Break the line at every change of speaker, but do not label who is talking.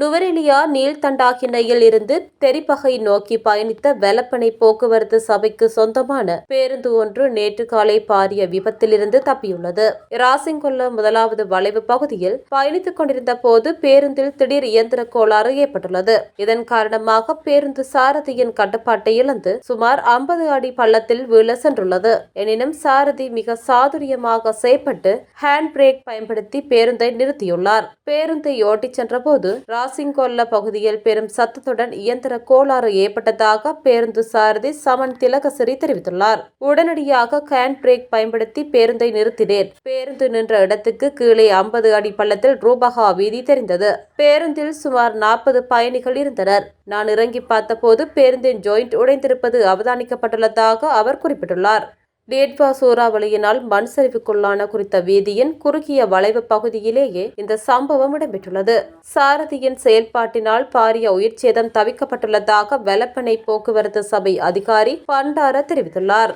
நுவரெலியா நீள்தண்டாகிணையில் இருந்து தெரிப்பகை நோக்கி பயணித்த வெலப்பனை போக்குவரத்து சபைக்கு சொந்தமான பேருந்து ஒன்று நேற்று காலை பாரிய விபத்திலிருந்து தப்பியுள்ளது. ராசிங்கொல்ல முதலாவது வளைவு பகுதியில் பயணித்துக் கொண்டிருந்த போது பேருந்தில் திடீர் இயந்திர கோளாறு ஏற்பட்டுள்ளது. இதன் காரணமாக பேருந்து சாரதியின் கட்டுப்பாட்டை இழந்து சுமார் 50 அடி பள்ளத்தில் வீழ சென்றுள்ளது. எனினும் சாரதி மிக சாதுரியமாக செயல்பட்டு ஹேண்ட் பிரேக் பயன்படுத்தி பேருந்தை நிறுத்தியுள்ளார். பேருந்தை ஓட்டிச் சென்றபோது ராசிங்கொல்ல பகுதியில் பெரும் சத்தத்துடன் இயந்திர கோளாறு ஏற்பட்டதாக பேருந்து சாரதி சமன் திலகசிறி தெரிவித்துள்ளார். உடனடியாக ஹேண்ட் பிரேக் பயன்படுத்தி பேருந்தை நிறுத்தினேன். பேருந்து நின்ற இடத்துக்கு கீழே 50 அடி பள்ளத்தில் ரூபகா வீதி தெரிந்தது. பேருந்தில் சுமார் 40 பயணிகள் இருந்தனர். நான் இறங்கி பார்த்தபோது பேருந்தின் ஜாயிண்ட் உடைந்திருப்பது அவதானிக்கப்பட்டுள்ளதாக அவர் குறிப்பிட்டுள்ளார். டேட்வா சூறாவளியினால் மண் சரிவுக்குள்ளான குறித்த வீதியின் குறுகிய வளைவு பகுதியிலேயே இந்த சம்பவம் இடம்பெற்றுள்ளது. சாரதியின் செயல்பாட்டினால் பாரிய உயிர்ச்சேதம் தவிர்க்கப்பட்டுள்ளதாக வெலப்பனை போக்குவரத்து சபை அதிகாரி பண்டார தெரிவித்துள்ளார்.